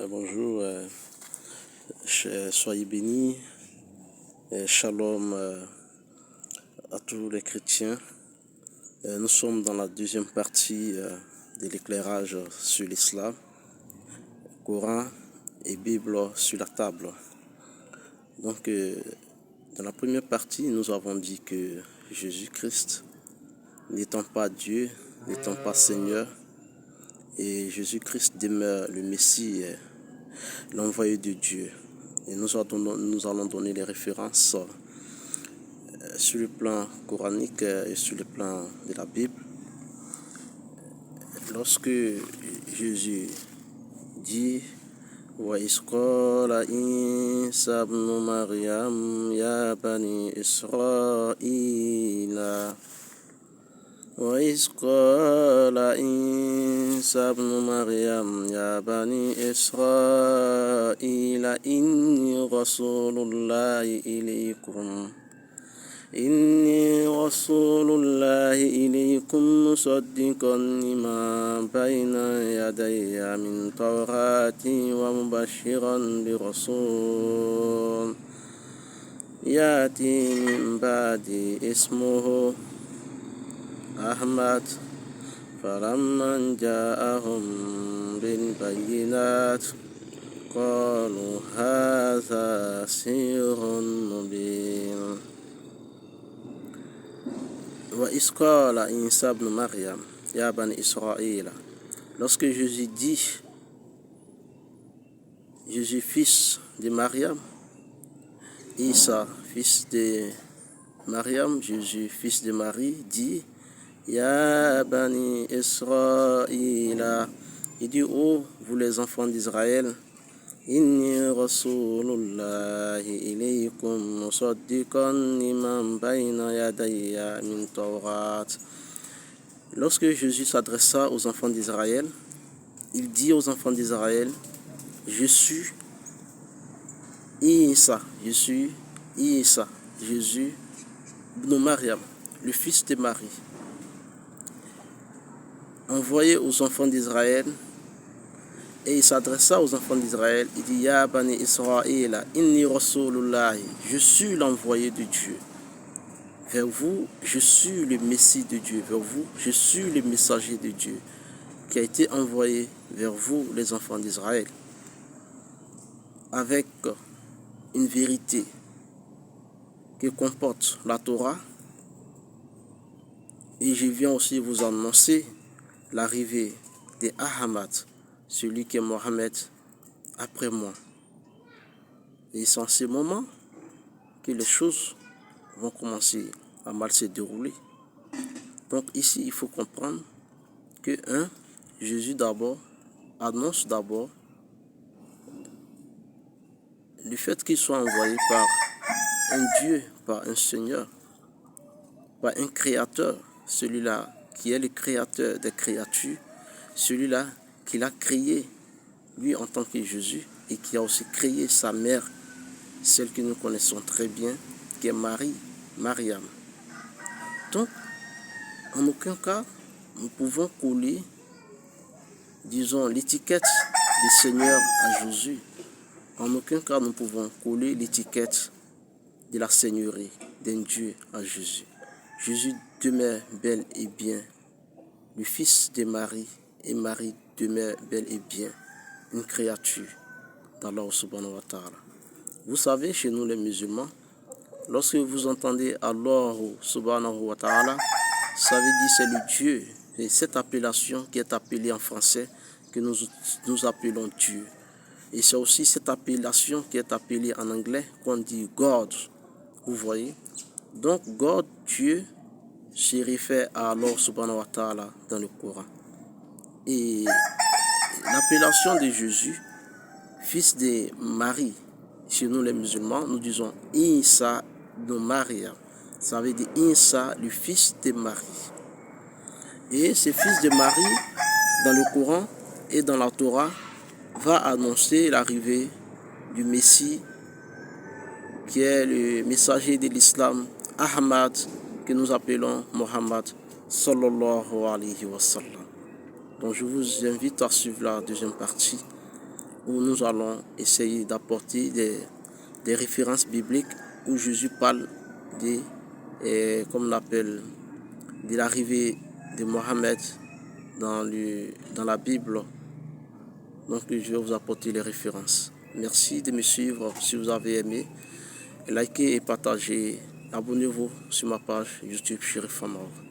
Bonjour, soyez bénis, shalom à tous les chrétiens. Nous sommes dans la deuxième partie de l'éclairage sur l'islam, Coran et Bible sur la table. Donc, dans la première partie, nous avons dit que Jésus-Christ, n'étant pas Dieu, n'étant pas Seigneur, et Jésus-Christ demeure le Messie, l'envoyé de Dieu. Et nous allons donner les références sur le plan coranique et sur le plan de la Bible. Lorsque Jésus dit وَإِذْ قَالَ عِيسَى ابْنُ مَرْيَمَ يَا بَنِي إِسْرَائِيلَ وَإِذْ قَالَ عِيسَى ابْنُ مَرْيَمَ يَا بَنِي إِسْرَائِيلَ إِنِّي رَسُولُ اللَّهِ إِلَيْكُمْ مُصَدِّقًا لِمَا بَيْنَ يَدَيَّ مِنَ التَّوْرَاةِ وَمُبَشِّرًا بِرَسُولٍ يَأْتِي مِنْ بَعْدِي اسْمُهُ أحمد فلما جاءهم بالبينات قالوا هذا سحر مبين وإذ قال عيسى ابن مريم يا بني إسرائيل. Lorsque Jésus dit, Jésus fils de Mariam, Isa fils de Mariam, Jésus fils de Marie, dit Ya bani Israël, il dit, oh, vous les enfants d'Israël, Inni rasulullahi ilaykum musaddiqan liman bayna yadayya min tawrat. Lorsque Jésus s'adressa aux enfants d'Israël, il dit aux enfants d'Israël, je suis Isa, Jésus ibn Mariam, le fils de Marie, envoyé aux enfants d'Israël, et il s'adressa aux enfants d'Israël, il dit Ya bani Israël, inni rasulullahi, je suis l'envoyé de Dieu. Vers vous, je suis le Messie de Dieu. Vers vous, je suis le messager de Dieu qui a été envoyé vers vous, les enfants d'Israël, avec une vérité qui comporte la Torah. Et je viens aussi vous annoncer l'arrivée de Ahmad, celui qui est Mohammed après moi. Et c'est en ce moment que les choses vont commencer à mal se dérouler. Donc ici, il faut comprendre que Jésus annonce d'abord le fait qu'il soit envoyé par un Dieu, par un Seigneur, par un Créateur, celui-là qui est le Créateur des créatures, celui-là qui l'a créé, lui en tant que Jésus, et qui a aussi créé sa mère, celle que nous connaissons très bien, qui est Mariam. Donc, en aucun cas, nous pouvons coller, disons, l'étiquette du Seigneur à Jésus. En aucun cas, nous pouvons coller l'étiquette de la Seigneurie d'un Dieu à Jésus. Jésus demeure bel et bien le fils de Marie, et Marie demeure bel et bien une créature d'Allah subhanahu wa ta'ala. Vous savez, chez nous les musulmans, lorsque vous entendez Allah subhanahu wa ta'ala, ça veut dire c'est le Dieu. Et cette appellation qui est appelée en français, que nous appelons Dieu. Et c'est aussi cette appellation qui est appelée en anglais, qu'on dit God. Vous voyez? Donc God, Dieu, se réfère à Allah subhanahu wa ta'ala dans le Coran. Et l'appellation de Jésus, fils de Marie, chez nous les musulmans, nous disons Isa de Maria. Ça veut dire Isa, le fils de Marie. Et ce fils de Marie, dans le Coran et dans la Torah, va annoncer l'arrivée du Messie, qui est le messager de l'islam, Ahmad, que nous appelons Mohammed sallallahu alayhi wa sallam. Donc je vous invite à suivre la deuxième partie où nous allons essayer d'apporter des références bibliques où Jésus parle comme on appelle, de l'arrivée de Mohammed dans la Bible. Donc je vais vous apporter les références. Merci de me suivre si vous avez aimé. Likez et partagez. Abonnez-vous sur ma page YouTube Chérif Famara.